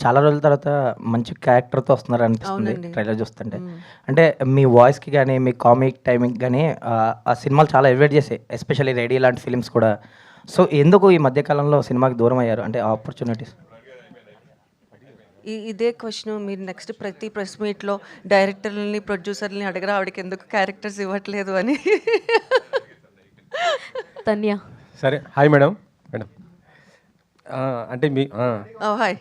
చాలా రోజుల తర్వాత మంచి క్యారెక్టర్‌తో వస్తున్నారనిపిస్తుంది అవునండి. ట్రైలర్ చూస్తుంటే. అంటే మీ వాయిస్‌కి గాని, మీ కామిక్ టైమింగ్ గాని ఆ సినిమాలు చాలా ఎలివేట్ చేసాయి. ఎస్పెషల్లీ 'రేడియో' లాంటి ఫిల్మ్స్ కూడా. సో, ఎందుకు ఈ మధ్య కాలంలో సినిమాకి దూరమయ్యారు? అంటే ఆపర్చునిటీస్. ఇదే క్వెషను మీరు నెక్స్ట్ ప్రతి ప్రెస్ మీట్‌లో డైరెక్టర్లని, ప్రొడ్యూసర్‌లని అడగరా ఆవిడకి ఎందుకు క్యారెక్టర్స్ ఇవ్వట్లేదు అని. తన్య. సరే. Hi madam. మేడం. అంటే మీ ఓహ్! హాయ్.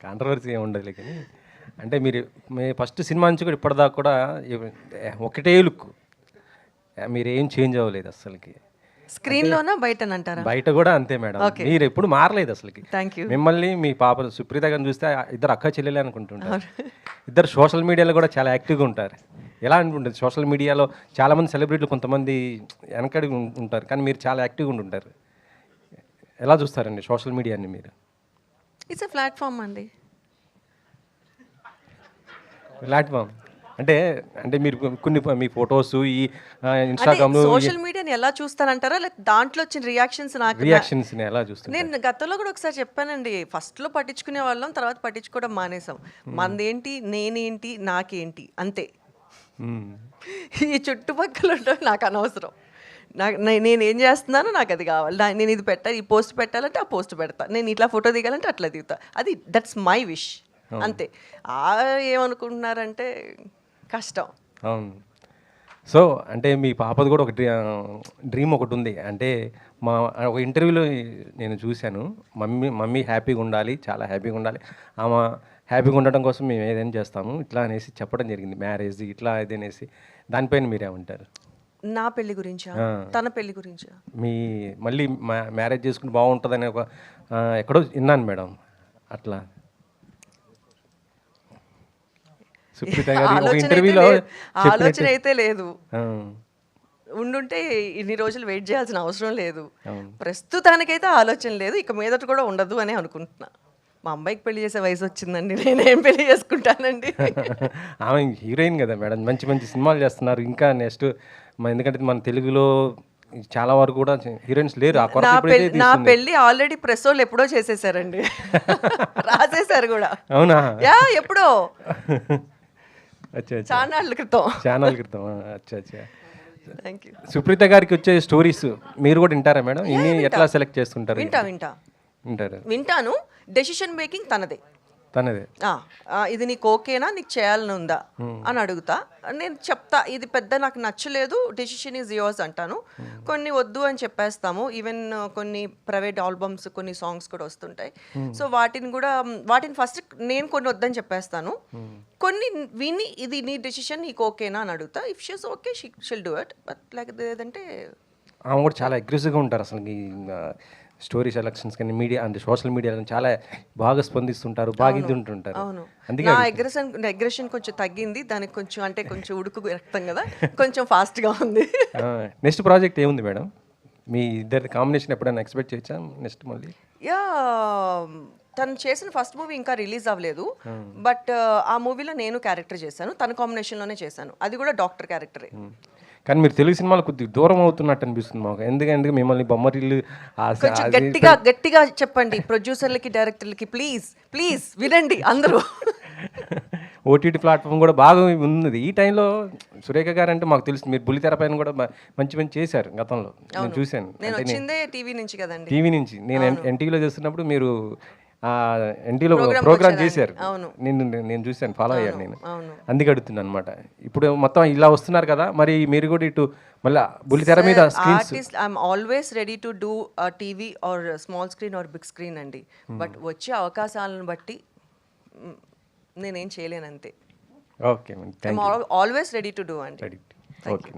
కాంట్రవర్సీ ఏమి ఉండదులే కానీ అంటే మీరు మీ ఫస్ట్ సినిమా నుంచి కూడా ఇప్పటిదాకా కూడా ఒకటే లుక్, మీరేం చేంజ్ అవ్వలేదు అసలుకి. స్క్రీన్‌లోనా బయటనంటారా? బయట కూడా అంతే మేడం. మీరు ఎప్పుడు మారలేదు అసలుకి. Thank you. మిమ్మల్ని మీ పాప సుప్రీత గారిని చూస్తే ఇద్దరు అక్క చెల్లెలే అనుకుంటుంటారు. ఇద్దరు సోషల్ మీడియాలో కూడా చాలా యాక్టివ్గా ఉంటారు. ఎలా అనుకుంటుంది సోషల్ మీడియాలో చాలామంది సెలబ్రిటీలు కొంతమంది వెనకడి ఉంటారు, కానీ మీరు చాలా యాక్టివ్గా ఉంటుంటారు. ఎలా చూస్తారండి సోషల్ మీడియాని మీరు? ఇట్స్ ఎ ప్లాట్‌ఫామ్ అండి. ప్లాట్ఫామ్ అంటే అంటే మీరు కొన్ని మీ ఫొటోస్ ఈ అంటే ఇన్స్టాగ్రామ్లో సోషల్ మీడియాని ఎలా చూస్తానంటారా? లేక దాంట్లో వచ్చిన రియాక్షన్స్ నాకు రియాక్షన్స్ని ఎలా చూస్తారు? నేను గతంలో కూడా ఒకసారి చెప్పానండి. ఫస్ట్‌లో పట్టించుకునే వాళ్ళం, తర్వాత పట్టించుకోవడం మానేసాం. మనదేంటి, నేనేంటి, నాకేంటి అంతే. ఈ చుట్టుపక్కల ఉండడం నాకు అనవసరం. నేనేం చేస్తున్నానో నాకు అది కావాలి. నేను ఇది పెట్టాలి, ఈ పోస్ట్ పెట్టాలంటే ఆ పోస్ట్ పెడతా. నేను ఇట్లా ఫోటో దిగాలంటే అట్లా దిగుతా. అది దట్స్ మై విష్ అంతే. ఏమనుకుంటున్నారంటే కష్టం. అవును. సో అంటే మీ పాపది కూడా ఒక డ్రీమ్ ఒకటి ఉంది. అంటే మా ఒక ఇంటర్వ్యూలో నేను చూశాను, మమ్మీ హ్యాపీగా ఉండాలి, చాలా హ్యాపీగా ఉండాలి, ఆమె హ్యాపీగా ఉండడం కోసం మేము ఏదైనా చేస్తాము ఇట్లా అనేసి చెప్పడం జరిగింది. మ్యారేజ్ ఇట్లా ఇది అనేసి, దానిపైన మీరేమంటారు? నా పెళ్లి గురించా, తన పెళ్లి గురించా? మీ మళ్ళీ మ్యారేజ్ చేసుకుంటే బాగుంటుందని ఒక ఎక్కడో విన్నాను మేడం. అట్లా సుప్రీత గారి ఒక ఇంటర్వ్యూలో ఆలోచన అయితే లేదు. ఉండుంటే ఇన్ని రోజులు వెయిట్ చేయాల్సిన అవసరం లేదు. ప్రస్తుతానికైతే ఆలోచన లేదు, ఇక మీదట కూడా ఉండదు అని అనుకుంటున్నా. మా అమ్మాయికి పెళ్లి చేసే వయసు వచ్చిందండి, నేనేం పెళ్లి చేసుకుంటానండి. ఆమె హీరోయిన్ కదా మేడం, మంచి మంచి సినిమాలు చేస్తున్నారు. ఇంకా నెక్స్ట్ ఎందుకంటే మన తెలుగులో చాలా వరకు కూడా హీరోయిన్స్ లేరు. నా పెళ్లి ఆల్రెడీ ప్రెస్ వాళ్ళు ఎప్పుడో చేసేసారండి. రాసేసారు కూడా. అవునా? యా ఎప్పుడో అచ్చా ఛానల్ క్రితం. అచ్చా అచ్చా. Thank you. సుప్రీత గారికి వచ్చే స్టోరీస్ మీరు కూడా వింటారా మేడం? ఇన్ని ఎట్లా సెలెక్ట్ చేస్తుంటారు? వింటాను. డెసిషన్ మేకింగ్ తనదే. ఇది నీకు ఓకేనా, నీకు చేయాలని ఉందా అని అడుగుతా. నేను చెప్తా ఇది పెద్ద నాకు నచ్చలేదు, డెసిషన్ ఈజ్ యువర్స్ అంటాను. కొన్ని వద్దు అని చెప్పేస్తాము. ఈవెన్ కొన్ని ప్రైవేట్ ఆల్బమ్స్, కొన్ని సాంగ్స్ కూడా వస్తుంటాయి. సో వాటిని ఫస్ట్ నేను కొన్ని వద్దని చెప్పేస్తాను. కొన్ని విని ఇది నీ డెసిషన్, నీకు ఓకేనా అని అడుగుతా. If she's okay she'll do it. But like లేదంటే ఆమె కూడా చాలా అగ్రెసివ్గా ఉంటారు అసలు. స్టోరీ సెలక్షన్స్ కానీ మీడియా అంటే సోషల్ మీడియాలో చాలా బాగా స్పందిస్తుంటారు, బాగా ఇది ఉంటుంటారు. అందుకే నా అగ్రెషన్ కొంచెం తగ్గింది. దానికి కొంచెం అంటే కొంచెం ఉడుకు రక్తం కదా, కొంచెం ఫాస్ట్గా ఉంది. నెక్స్ట్ ప్రాజెక్ట్ ఏముంది మేడం? మీ ఇద్దరి కాంబినేషన్ ఎప్పుడైనా ఎక్స్పెక్ట్ చేయొచ్చా నెక్స్ట్? మళ్ళీ తను చేసిన ఫస్ట్ మూవీ ఇంకా రిలీజ్ అవ్వలేదు. బట్ ఆ మూవీలో నేను క్యారెక్టర్ చేశాను, తన కాంబినేషన్లోనే చేశాను. అది కూడా డాక్టర్ క్యారెక్టరే. కానీ మీరు తెలుగు సినిమాలు కొద్దిగా దూరం అవుతున్నట్టు అనిపిస్తుంది మాకు. ఎందుకంటే మిమ్మల్ని బొమ్మరిల్లు కొంచెం గట్టిగా చెప్పండి ప్రొడ్యూసర్లకి, డైరెక్టర్లకి. ప్లీజ్ వినండి అందరూ. ఓటీటీ ప్లాట్ఫామ్ కూడా బాగా ఉన్నది ఈ టైంలో. సురేఖ గారు అంటే మాకు తెలుసు, మీరు బుల్లితెర పైన కూడా మంచి చేశారు గతంలో, నేను చూశాను. నేను వచ్చిందే టీవీ నుంచి కదండి. టీవీ నుంచి నేను ఎన్టీవీలో చేస్తున్నప్పుడు మీరు ఎన్టీలో ప్రోగ్రామ్ చేశారు. నేను చూశాను, ఫాలో అయ్యాను నేను. అందుకే అడుగుతున్నాను అనమాట. ఇప్పుడు మొత్తం ఇలా వస్తున్నారు కదా, మరి మీరు కూడా ఇటు మళ్ళీ బుల్లితెర మీద screens. I'm always ready to do TV or small screen or big screen అండి. బట్ వచ్చే అవకాశాలను బట్టి నేనేం చేయలేను అంతే. Okay, I'm always ready to do అండి. ఓకే.